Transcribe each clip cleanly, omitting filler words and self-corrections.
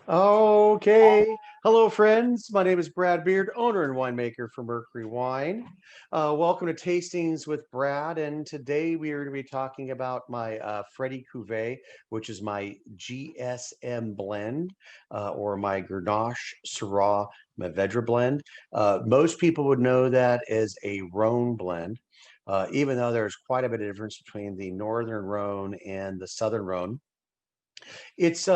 Okay. Hello, friends. My name is Brad Beard, owner and winemaker for Mercury Wine. Welcome to Tastings with Brad. And today we are going to be talking about my Freddie Cuvée, which is my GSM blend or my Grenache Syrah Mourvedre blend. Most people would know that as a Rhone blend, even though there's quite a bit of difference between the Northern Rhone and the Southern Rhone. It's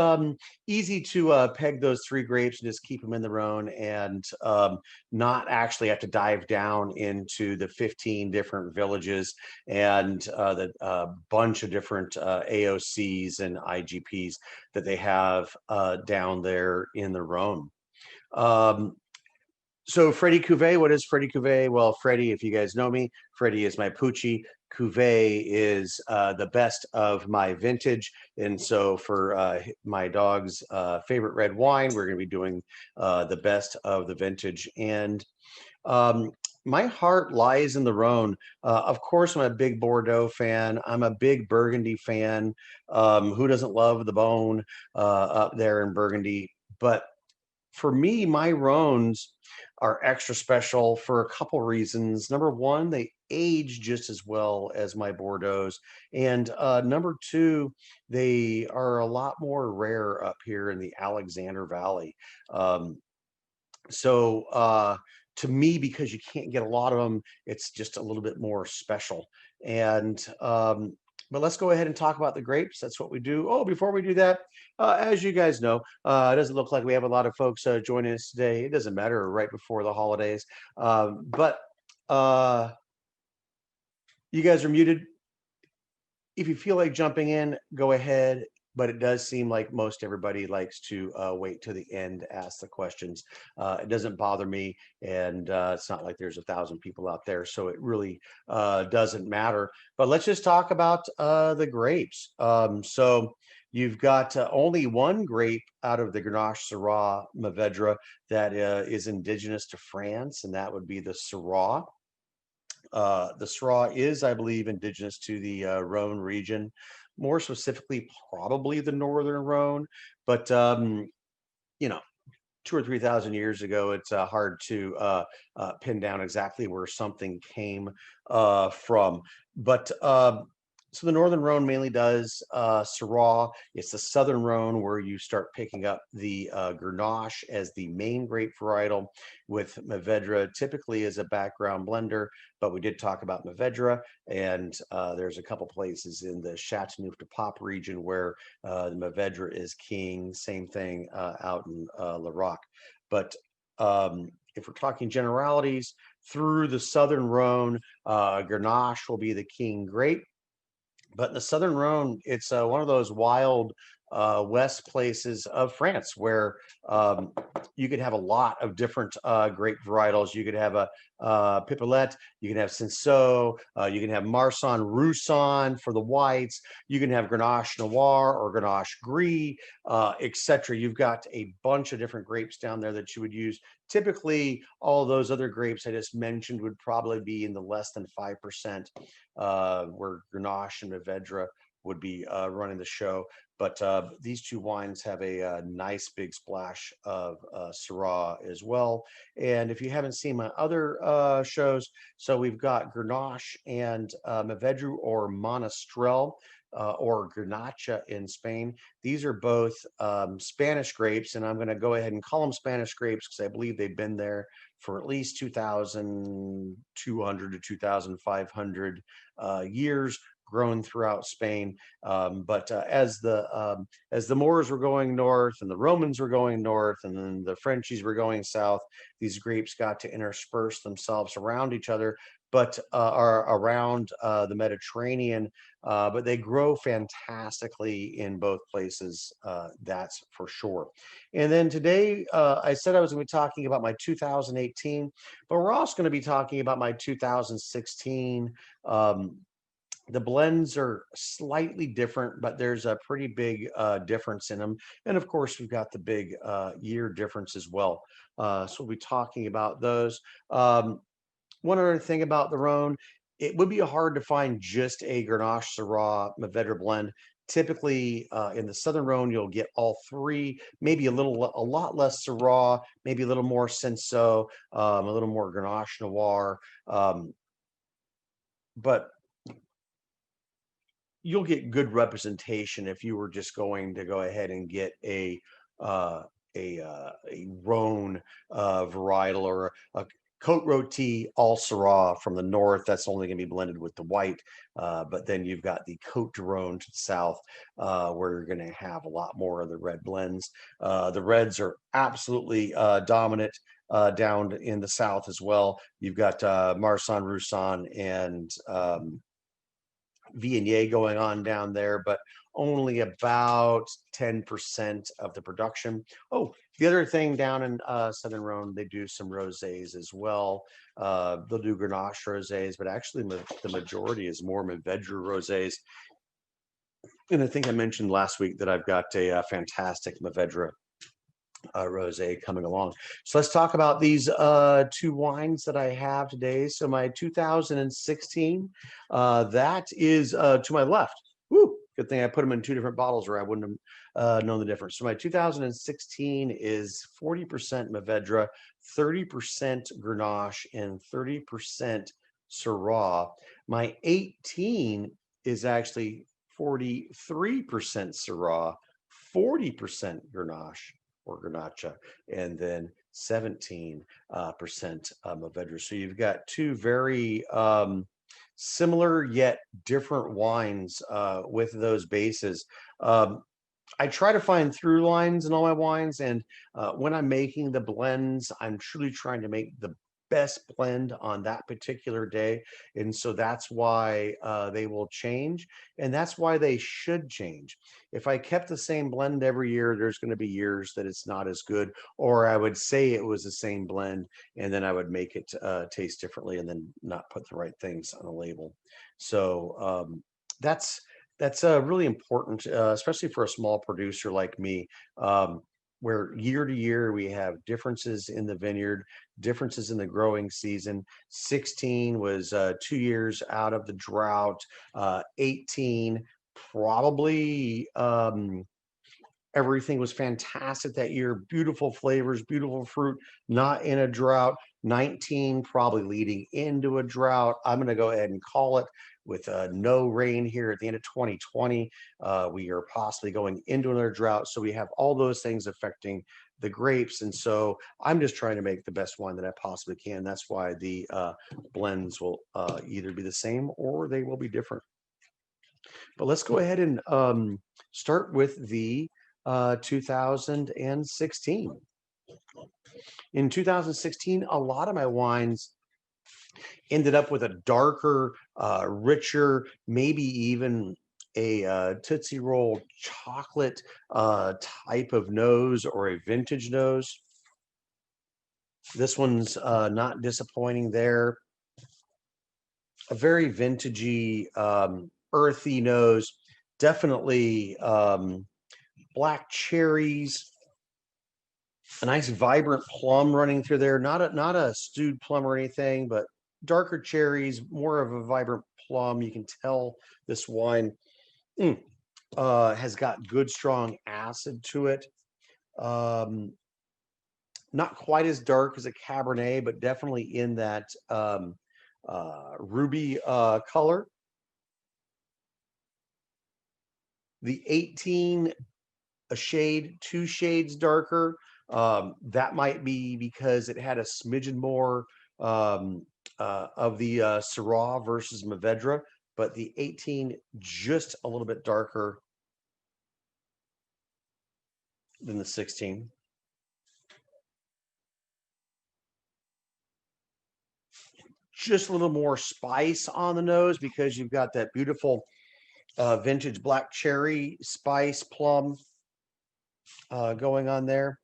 easy to peg those three grapes and just keep them in their own and not actually have to dive down into the 15 different villages and the bunch of different AOCs and IGPs that they have down there in the Rhone. Um, so Freddie Cuvée, what is Freddie Cuvée? Well, Freddie, if you guys know me, Freddie is my Poochie. Cuvée is the best of my vintage. And so for my dog's favorite red wine, we're going to be doing the best of the vintage. And um, my heart lies in the Rhone. Of course, I'm a big Bordeaux fan. I'm a big Burgundy fan. Who doesn't love the bone up there in Burgundy? But for me, my Rhones are extra special for a couple reasons. Number one, they age just as well as my Bordeaux's. And number two, they are a lot more rare up here in the Alexander Valley. Um, so to me, because you can't get a lot of them, it's just a little bit more special. And but let's go ahead and talk about the grapes. That's what we do. Oh, before we do that, as you guys know, it doesn't look like we have a lot of folks joining us today. It doesn't matter, right before the holidays. But uh, you guys are muted. If you feel like jumping in, go ahead. But it does seem like most everybody likes to wait till the end to ask the questions. It doesn't bother me, and it's not like there's 1,000 people out there, so it really doesn't matter. But let's just talk about the grapes. So you've got only one grape out of the Grenache Syrah Mourvedre that is indigenous to France, and that would be the Syrah. The Syrah is, I believe, indigenous to the Rhone region, more specifically, probably the northern Rhone. But you know, 2 or 3 thousand years ago, it's hard to pin down exactly where something came from. But so the Northern Rhone mainly does Syrah. It's the Southern Rhone where you start picking up the Grenache as the main grape varietal, with Mourvedre typically as a background blender. But we did talk about Mourvedre, and there's a couple places in the Chateauneuf-du-Pape region where the Mourvedre is king. Same thing out in Larocque. But if we're talking generalities, through the Southern Rhone, Grenache will be the king grape. But in the Southern Rhone, it's one of those wild west places of France where um, you could have a lot of different grape varietals. You could have a Pipelette, you can have Cinsault, you can have Marsan Roussan for the whites, you can have Grenache Noir or Grenache Gris, etc. You've got a bunch of different grapes down there that you would use. Typically, all those other grapes I just mentioned would probably be in the less than 5%, where Grenache and Mourvedre would be running the show. But these two wines have a nice big splash of Syrah as well. And if you haven't seen my other shows, so we've got Grenache and Mourvedre or Monastrell. Or Grenache in Spain. These are both Spanish grapes, and I'm going to go ahead and call them Spanish grapes because I believe they've been there for at least 2,200 to 2,500 years, grown throughout Spain. But as the Moors were going north and the Romans were going north and then the Frenchies were going south, these grapes got to intersperse themselves around each other, but are around the Mediterranean. But they grow fantastically in both places. That's for sure. And then today, I said I was going to be talking about my 2018, but we're also going to be talking about my 2016. Um, the blends are slightly different, but there's a pretty big difference in them. And of course, we've got the big year difference as well. So we'll be talking about those. One other thing about the Rhone, it would be hard to find just a Grenache Syrah Mourvedre blend Typically, in the Southern Rhone, you'll get all three, maybe a lot less Syrah, maybe a little more Cinsault, a little more Grenache Noir, but you'll get good representation if you were just going to go ahead and get uh, a Rhone varietal or a Côte Rôtie all Syrah from the north. That's only going to be blended with the white, but then you've got the Côte du Rhône to the south, where you're going to have a lot more of the red blends. The reds are absolutely dominant. Down in the south as well, you've got Marsan, Roussan, and Viognier going on down there, but only about 10% of the production. Oh, the other thing down in Southern Rhone, they do some rosés as well. They'll do Grenache rosés, but actually the majority is more Mourvedre rosés. And I think I mentioned last week that I've got a fantastic Mourvedre rosé coming along. So let's talk about these two wines that I have today. So my 2016, that is to my left. Woo! Good thing I put them in two different bottles, or I wouldn't have known the difference. So my 2016 is 40% Mourvedre, 30% Grenache, and 30% Syrah. My 18 is actually 43% Syrah, 40% Grenache or Grenache, and then 17% Mourvedre. So you've got two very similar yet different wines with those bases. I try to find through lines in all my wines, and when I'm making the blends, I'm truly trying to make the best blend on that particular day, and so that's why they will change, and that's why they should change. If I kept the same blend every year, there's going to be years that it's not as good, or I would say it was the same blend, and then I would make it taste differently, and then not put the right things on the label. So that's really important, especially for a small producer like me, where year to year we have differences in the vineyard, differences in the growing season. 16 was 2 years out of the drought. 18 probably everything was fantastic that year. Beautiful flavors, beautiful fruit, not in a drought. 19 probably leading into a drought. I'm going to go ahead and call it with no rain here at the end of 2020. We are possibly going into another drought. So we have all those things affecting the grapes. And so I'm just trying to make the best wine that I possibly can. That's why the blends will either be the same or they will be different. But let's go ahead and start with the 2016. In 2016, a lot of my wines ended up with a darker, richer, maybe even a Tootsie Roll chocolate type of nose or a vintage nose. This one's not disappointing there. A very vintagey, earthy nose. Definitely black cherries, a nice vibrant plum running through there. Not a stewed plum or anything, but darker cherries, more of a vibrant plum. You can tell this wine has got good strong acid to it. Not quite as dark as a Cabernet, but definitely in that ruby color. The 18, a shade, 2 shades darker. That might be because it had a smidgen more of the Syrah versus Mourvedre, but the 18 just a little bit darker than the 16. Just a little more spice on the nose because you've got that beautiful vintage black cherry spice plum going on there.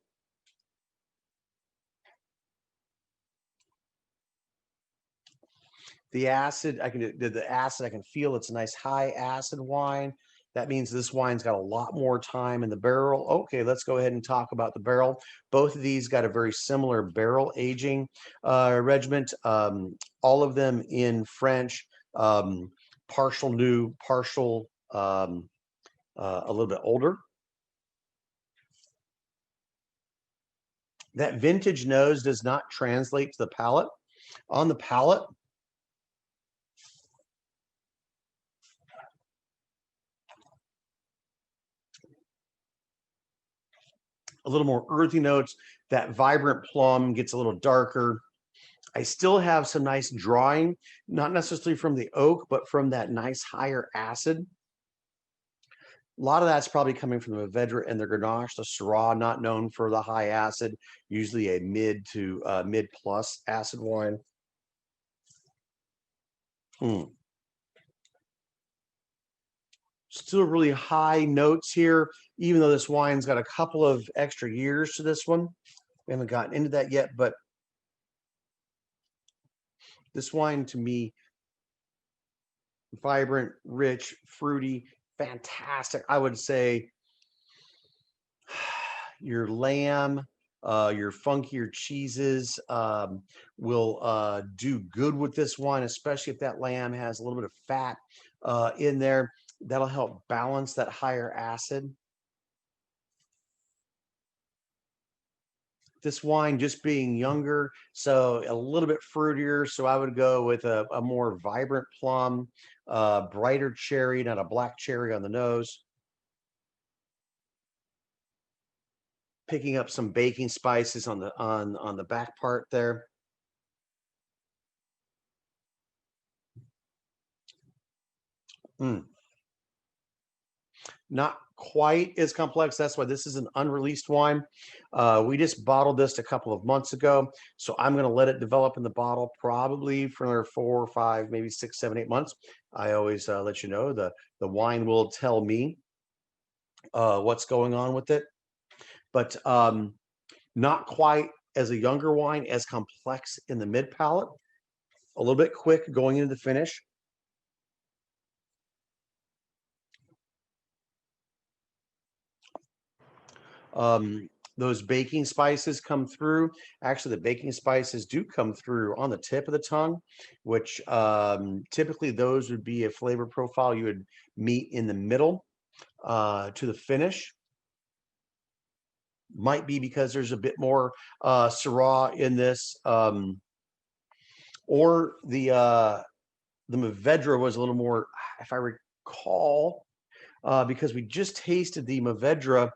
The acid, I can feel it's a nice high acid wine. That means this wine's got a lot more time in the barrel. Okay, let's go ahead and talk about the barrel. Both of these got a very similar barrel aging regiment. All of them in French, partial new, partial a little bit older. That vintage nose does not translate to the palate. On the palate, a little more earthy notes. That vibrant plum gets a little darker. I still have some nice drawing, not necessarily from the oak, but from that nice higher acid. A lot of that's probably coming from the Mourvedre and the Grenache, the Syrah, not known for the high acid, usually a mid to mid plus acid wine. Still really high notes here, even though this wine's got a couple of extra years to this one. We haven't gotten into that yet, but this wine to me, vibrant, rich, fruity, fantastic. I would say your lamb, your funkier cheeses will do good with this wine, especially if that lamb has a little bit of fat in there. That'll help balance that higher acid. This wine just being younger, so a little bit fruitier. So I would go with a more vibrant plum, brighter cherry, not a black cherry on the nose. Picking up some baking spices on the back part there. Not quite as complex. That's why this is an unreleased wine. We just bottled this a couple of months ago, so I'm going to let it develop in the bottle probably for another 4 or 5, maybe 6, 7, 8 months. I always let you know the wine will tell me what's going on with it, but not quite as a younger wine, as complex in the mid palate, a little bit quick going into the finish. Those baking spices come through. Actually, the baking spices do come through on the tip of the tongue, which typically those would be a flavor profile you would meet in the middle to the finish. Might be because there's a bit more Syrah in this, or the Mourvedre was a little more, if I recall, because we just tasted the Mourvedre,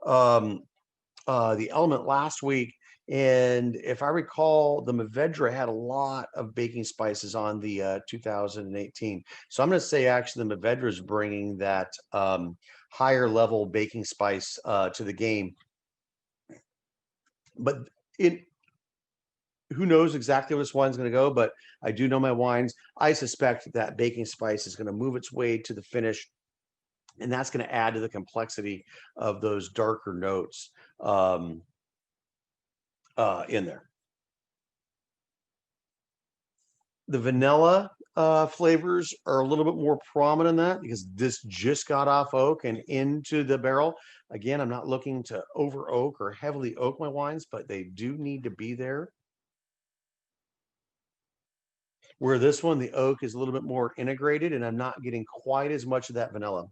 the element last week, and if I recall, the Mourvedre had a lot of baking spices on the 2018. So I'm going to say actually the Mourvedre is bringing that higher level baking spice to the game. But it, who knows exactly where this wine's going to go, but I do know my wines. I suspect that baking spice is going to move its way to the finish, and that's going to add to the complexity of those darker notes in there. The vanilla flavors are a little bit more prominent in that because this just got off oak and into the barrel. Again, I'm not looking to over oak or heavily oak my wines, but they do need to be there. Where this one, the oak is a little bit more integrated, and I'm not getting quite as much of that vanilla.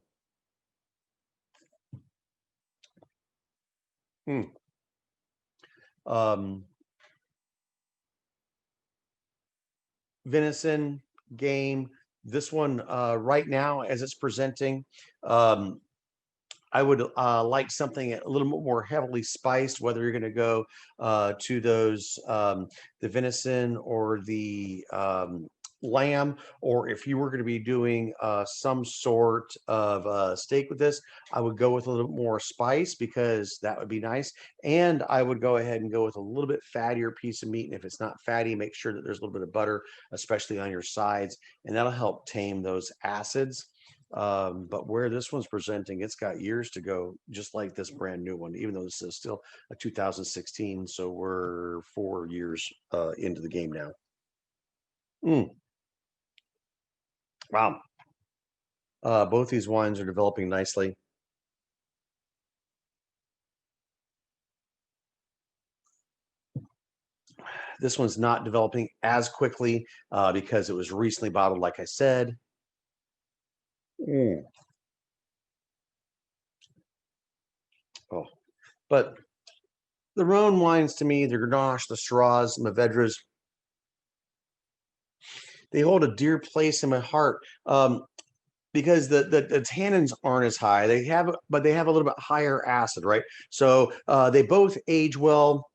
Um, venison, game. This one right now, as it's presenting, I would like something a little bit more heavily spiced, whether you're going to go to those, the venison or the lamb, or if you were going to be doing some sort of steak with this, I would go with a little bit more spice because that would be nice. And I would go ahead and go with a little bit fattier piece of meat. And if it's not fatty, make sure that there's a little bit of butter, especially on your sides, and that'll help tame those acids. But where this one's presenting, it's got years to go, just like this brand new one, even though this is still a 2016. So we're 4 years into the game now. Wow. Both these wines are developing nicely. This one's not developing as quickly because it was recently bottled, like I said. But the Rhone wines, to me, the Grenache, the Shiraz, Mourvedres, they hold a dear place in my heart. Because the tannins aren't as high. But they have a little bit higher acid, right? So they both age well.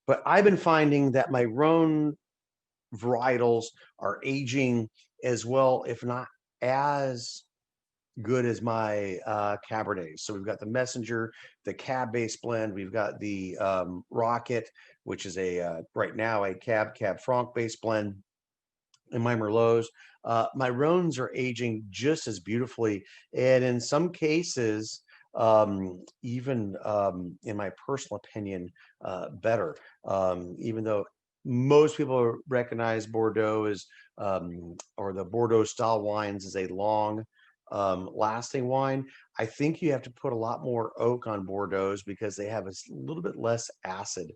But I've been finding that my Rhone varietals are aging as well, if not as good as my Cabernets. So we've got the Messenger, the Cab base blend. We've got the Rocket, which is right now a Cab Franc base blend, and my Merlots. My Rhones are aging just as beautifully, and in some cases, even in my personal opinion, better. Even though most people recognize Bordeaux as or the Bordeaux style wines as a long lasting wine, I think you have to put a lot more oak on Bordeaux because they have a little bit less acid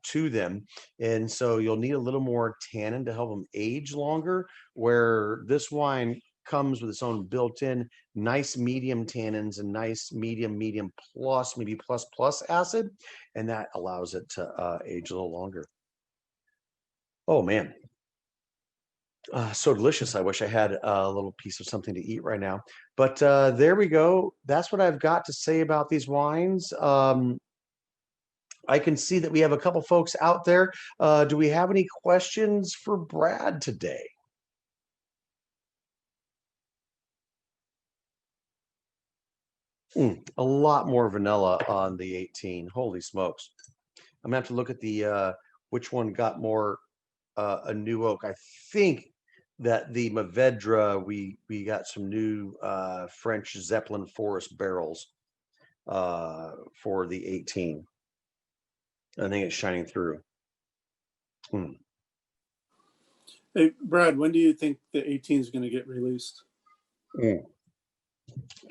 to them. And so you'll need a little more tannin to help them age longer, where this wine comes with its own built-in nice medium tannins and nice medium plus, maybe plus acid, and that allows it to age a little longer. Oh man, so delicious. I wish I had a little piece of something to eat right now. But there we go. That's what I've got to say about these wines. I can see that we have a couple folks out there. Do we have any questions for Brad today? A lot more vanilla on the 18. Holy smokes. I'm gonna have to look at the which one got more a new oak. I think that the Mourvedre, we got some new French Zeppelin Forest barrels for the 18. I think it's shining through. Hey, Brad, when do you think the 18 is going to get released? Do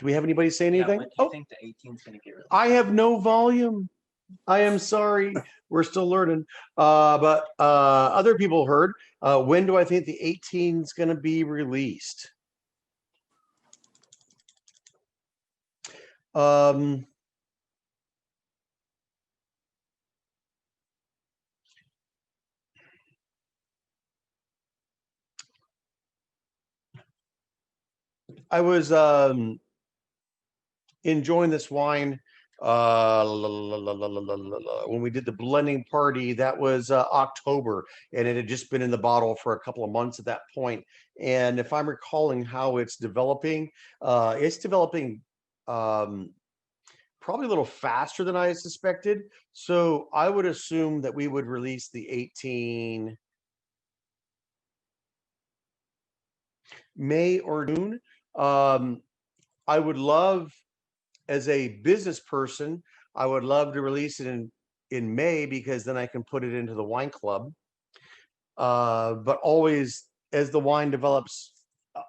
we have anybody say anything? When do you think the 18 is going to get released? I have no volume. I am sorry. We're still learning. But other people heard. When do I think the 18 is going to be released? I was enjoying this wine when we did the blending party. That was October, and it had just been in the bottle for a couple of months at that point. And if I'm recalling how it's developing probably a little faster than I suspected. So I would assume that we would release the 18 May or June. I would love, as a business person, I would love to release it in May, because then I can put it into the wine club. But always, as the wine develops,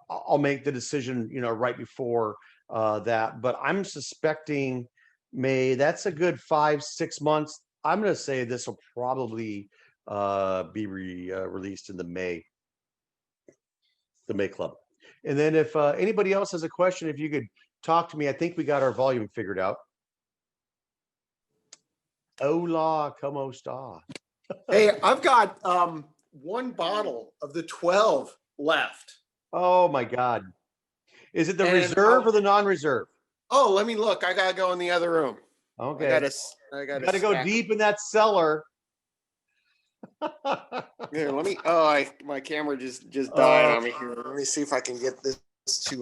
I'll make the decision, right before that. But I'm suspecting May. That's a good 5-6 months. I'm going to say this will probably be released in the May club. And then if anybody else has a question, if you could talk to me. I think we got our volume figured out. Hola, como está? Hey, I've got one bottle of the 12 left. Oh my God. Is it the reserve or the non-reserve? Oh, let me look. I gotta go in the other room. Okay. I gotta go deep in that cellar. Here, let me. Oh, my camera just died on me here. Let me see if I can get this to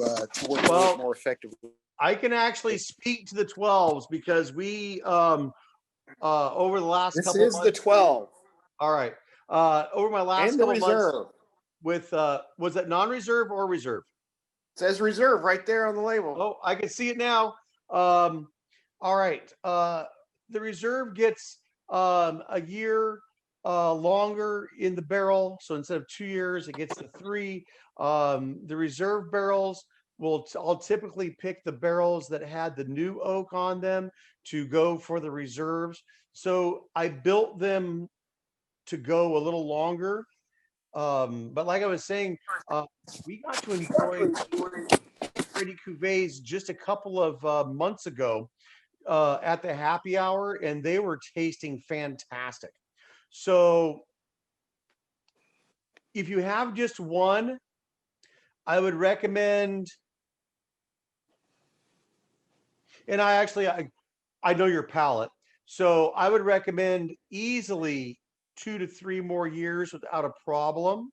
work more effectively. I can actually speak to the 12s because we over the last couple of months. This is the 12. All right. Over my last and the couple reserve. months with was it non-reserve or reserve? It says reserve right there on the label. Oh, I can see it now. All right. The reserve gets a year longer in the barrel. So instead of 2 years, it gets to 3. The reserve barrels I'll typically pick the barrels that had the new oak on them to go for the reserves. So I built them to go a little longer. But like I was saying, we got to enjoy Freddie Cuvées just a couple of months ago. at the happy hour, and they were tasting fantastic. So if you have just one, I would recommend, and I know your palate, so I would recommend easily 2 to 3 more years without a problem.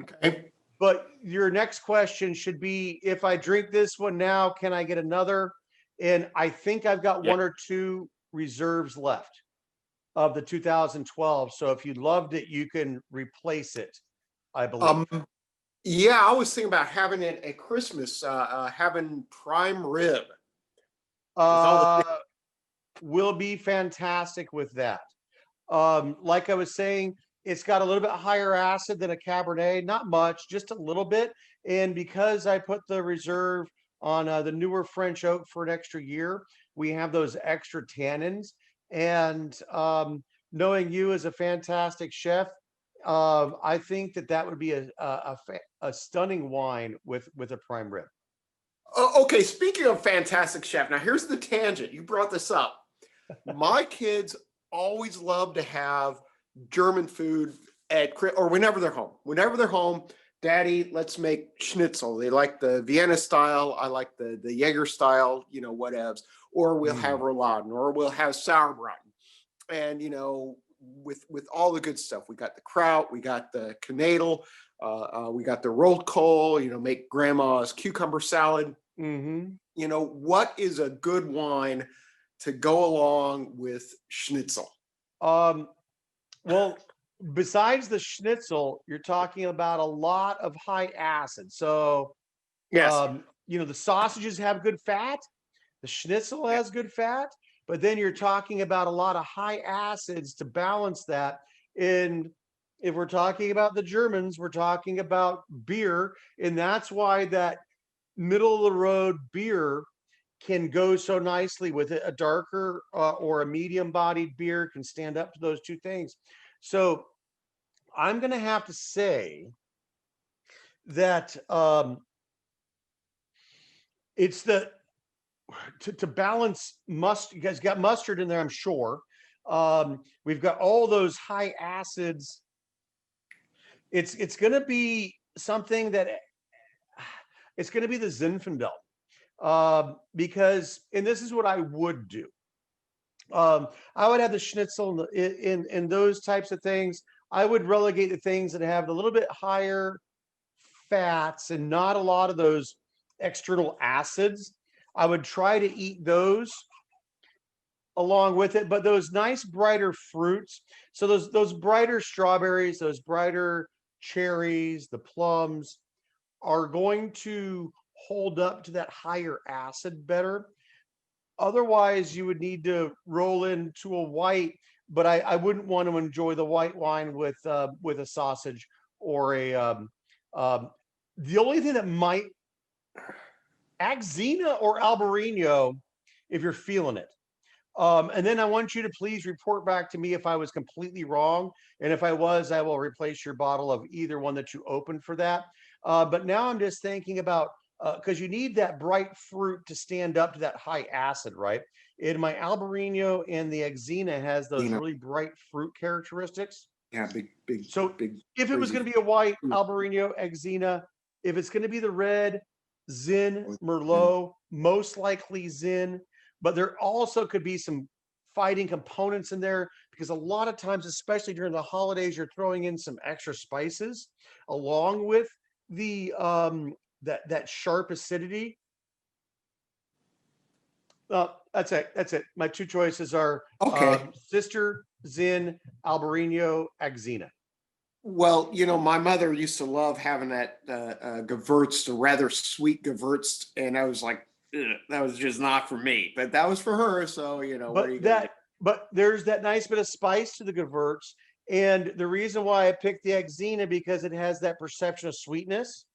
Okay. But your next question should be, if I drink this one now, can I get another? And I think I've got Yeah. 1 or 2 reserves left of the 2012. So if you loved it, you can replace it, I believe. Yeah, I was thinking about having it at Christmas, having prime rib. all the- Will be fantastic with that. Like I was saying, it's got a little bit higher acid than a Cabernet, not much, just a little bit. And because I put the reserve on the newer French oak for an extra year, we have those extra tannins. And knowing you as a fantastic chef, I think that that would be a stunning wine with a prime rib. Okay, speaking of fantastic chef, now here's the tangent. You brought this up. My kids always love to have German food or whenever they're home. Whenever they're home, Daddy, let's make schnitzel. They like the Vienna style. I like the Jaeger style, whatevs. Or we'll have rouladen, or we'll have sauerbraten. And, with all the good stuff, we got the kraut, we got the knödel, we got the rolled coal, make grandma's cucumber salad. What is a good wine to go along with schnitzel? Well, besides the schnitzel, you're talking about a lot of high acid. So, Yes. the sausages have good fat, the schnitzel has good fat, but then you're talking about a lot of high acids to balance that. And if we're talking about the Germans, we're talking about beer, and that's why that middle of the road beer can go so nicely with it. A darker or a medium bodied beer can stand up to those two things. So I'm going to have to say that it's to balance mustard. You guys got mustard in there, I'm sure. We've got all those high acids. It's going to be something that it's going to be the Zinfandel. Because, and this is what I would do. I would have the schnitzel in those types of things. I would relegate the things that have a little bit higher fats and not a lot of those external acids. I would try to eat those along with it, but those nice brighter fruits. So those brighter strawberries, those brighter cherries, the plums are going to hold up to that higher acid better. Otherwise, you would need to roll into a white, but I wouldn't want to enjoy the white wine with a sausage or a the only thing that might Axina or Albarino if you're feeling it. And then I want you to please report back to me if I was completely wrong. And if I was, I will replace your bottle of either one that you opened for that. But now I'm just thinking about, because you need that bright fruit to stand up to that high acid, right? In my Albarino and the Axina has those really bright fruit characteristics. Yeah, big. So big. if it was going to be a white Albarino Axina, if it's going to be the red Zin Merlot, most likely Zin. But there also could be some fighting components in there because a lot of times, especially during the holidays, you're throwing in some extra spices along with the that sharp acidity. That's it. That's it. My two choices are Sister Zin, Albarino, Axina. Well, my mother used to love having that Gewürzt, a rather sweet Gewürzt, and I was like, that was just not for me. But that was for her, so what are you gonna do? But there's that nice bit of spice to the Gewürz, and the reason why I picked the Axina because it has that perception of sweetness,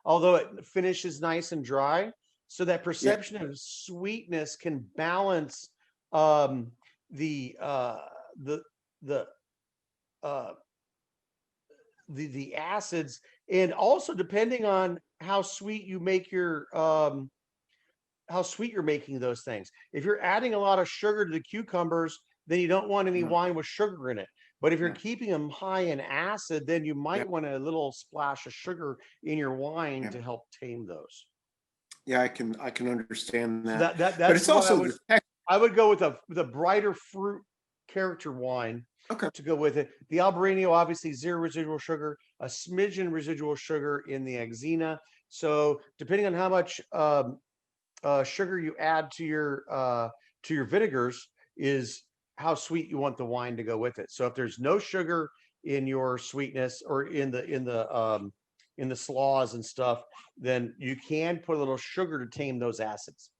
although it finishes nice and dry. So that perception of sweetness can balance the acids, and also depending on how sweet you make your how sweet you're making those things. If you're adding a lot of sugar to the cucumbers, then you don't want any wine with sugar in it. But if you're keeping them high in acid, then you might want a little splash of sugar in your wine to help tame those. Yeah, I can understand So that. that's But it's what also I would go with a brighter fruit character wine to go with it. The Albarino, obviously 0 residual sugar, a smidgen residual sugar in the Axina. So depending on how much sugar you add to your vinegars is how sweet you want the wine to go with it. So if there's no sugar in your sweetness or in the slaws and stuff, then you can put a little sugar to tame those acids.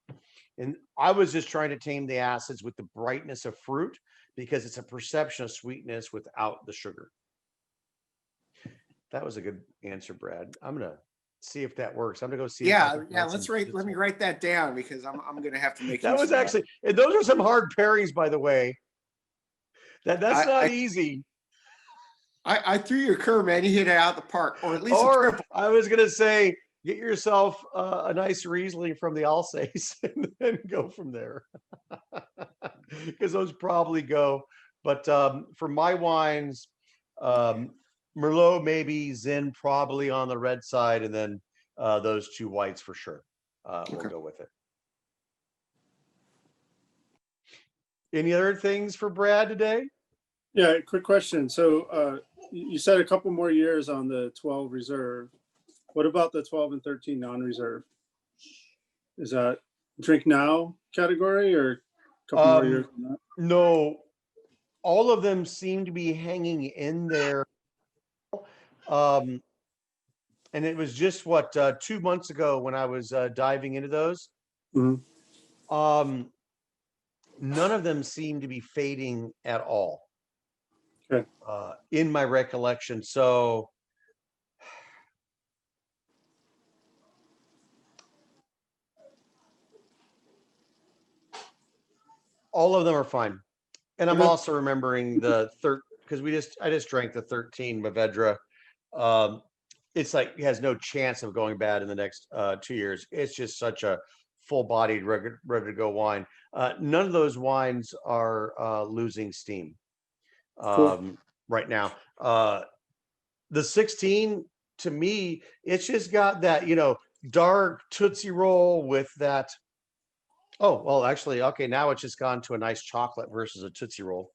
And I was just trying to tame the acids with the brightness of fruit because it's a perception of sweetness without the sugar. That was a good answer, Brad. I'm gonna see if that works. I'm gonna go see. Yeah. Let me write that down because I'm gonna have to make. That was actually, and those are some hard pairings, by the way. That's not easy. I threw your curve, man. You hit it out the park, or at least. Or I was gonna say, get yourself a nice Riesling from the Alsace and then go from there, because those probably go. But for my wines, Merlot maybe, Zin probably on the red side, and then those 2 whites for sure. We'll go with it. Any other things for Brad today? Yeah, quick question. So you said a couple more years on the 12 reserve. What about the 12 and 13 non-reserve? Is that drink now category or a couple more years on that? No, all of them seem to be hanging in there. And it was just 2 months ago when I was diving into those. Mm-hmm. None of them seem to be fading at all. Okay. In my recollection. So all of them are fine. And I'm also remembering the because I just drank the 13 Movedra. It's like it has no chance of going bad in the next 2 years. It's just such a full-bodied, ready to go wine. None of those wines are losing steam right now. The 16, to me, it's just got that, dark Tootsie Roll with that. Oh, well, actually, okay, now it's just gone to a nice chocolate versus a Tootsie Roll.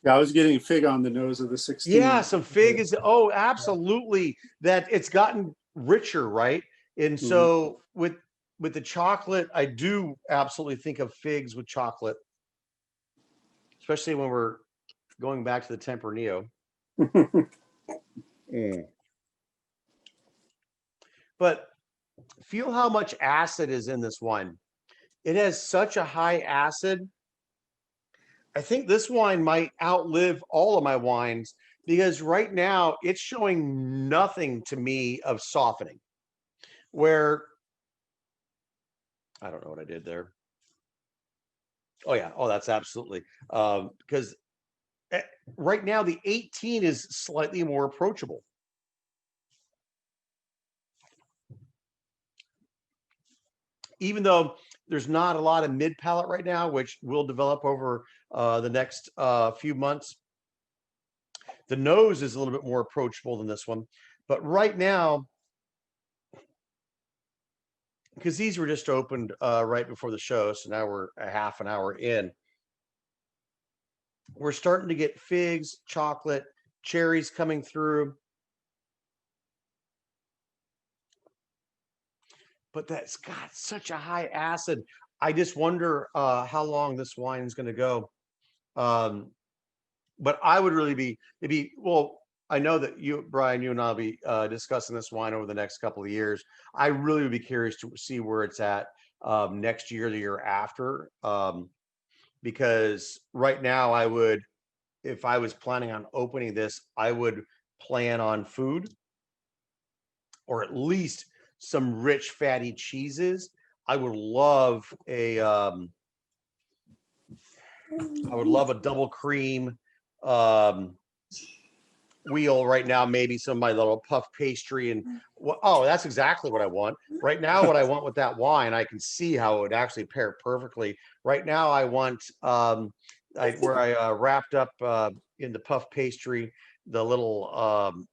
Yeah, I was getting fig on the nose of the 16. Yeah, some fig is, absolutely. That it's gotten richer, right? And so with the chocolate, I do absolutely think of figs with chocolate, especially when we're going back to the Tempranillo. But feel how much acid is in this wine. It has such a high acid. I think this wine might outlive all of my wines because right now it's showing nothing to me of softening. Where I don't know what I did there. Oh yeah. Oh, that's absolutely because right now the 18 is slightly more approachable. Even though there's not a lot of mid palate right now, which will develop over the next few months. The nose is a little bit more approachable than this one, but right now, because these were just opened right before the show, so now we're a half an hour in. We're starting to get figs, chocolate, cherries coming through. But that's got such a high acid. I just wonder how long this wine is going to go. But I would really well, I know that you, Brian, you and I'll be discussing this wine over the next couple of years. I really would be curious to see where it's at next year, the year after. Because right now if I was planning on opening this, I would plan on food or at least some rich fatty cheeses. I would love a double cream wheel right now, maybe some of my little puff pastry and oh, that's exactly what I want. Right now, what I want with that wine, I can see how it would actually pair perfectly. Right now, I want where I wrapped up in the puff pastry, the little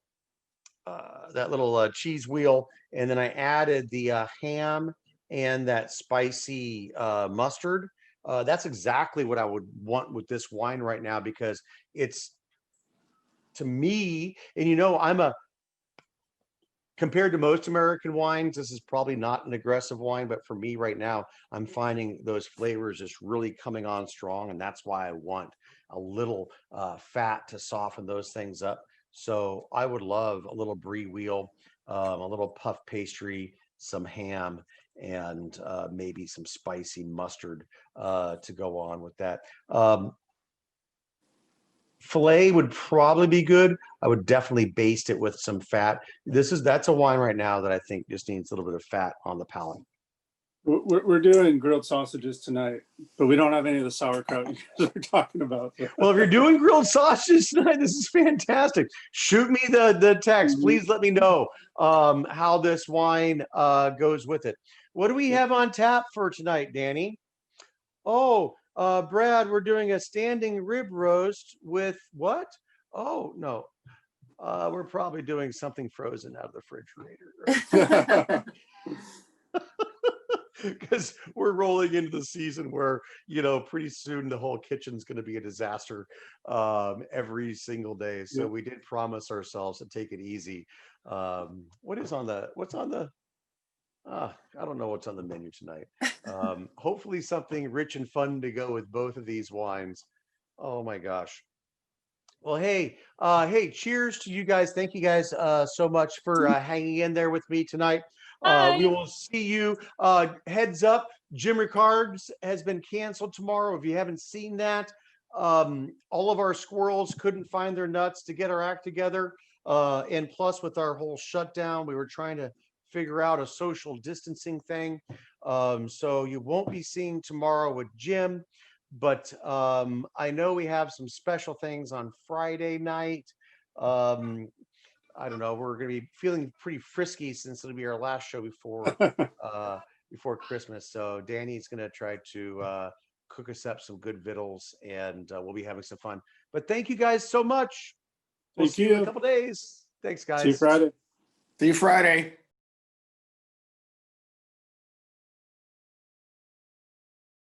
that little cheese wheel, and then I added the ham and that spicy mustard. That's exactly what I would want with this wine right now because it's to me, and I'm a compared to most American wines, this is probably not an aggressive wine, but for me right now, I'm finding those flavors just really coming on strong, and that's why I want a little fat to soften those things up. So I would love a little brie wheel, a little puff pastry, some ham, and maybe some spicy mustard to go on with that. Filet would probably be good. I would definitely baste it with some fat. That's a wine right now that I think just needs a little bit of fat on the palate. We're doing grilled sausages tonight, but we don't have any of the sauerkraut you guys are talking about. Well, if you're doing grilled sausages tonight, this is fantastic. Shoot me the text. Please let me know how this wine goes with it. What do we have on tap for tonight, Danny? Oh, Brad, we're doing a standing rib roast with what? Oh, no. We're probably doing something frozen out of the refrigerator. Because we're rolling into the season where, pretty soon the whole kitchen's going to be a disaster every single day. So we did promise ourselves to take it easy. What's on the I don't know what's on the menu tonight. Hopefully something rich and fun to go with both of these wines. Oh my gosh. Well, hey, cheers to you guys. Thank you guys so much for hanging in there with me tonight. We will see you. Heads up, Jim Ricard's has been canceled tomorrow. If you haven't seen that, all of our squirrels couldn't find their nuts to get our act together. And plus with our whole shutdown, we were trying to figure out a social distancing thing. So you won't be seeing tomorrow with Jim, but I know we have some special things on Friday night. I don't know. We're going to be feeling pretty frisky since it'll be our last show before Christmas. So Danny's going to try to cook us up some good vittles, and we'll be having some fun. But thank you guys so much. We'll see you in a couple days. Thanks, guys. See you Friday. See you Friday.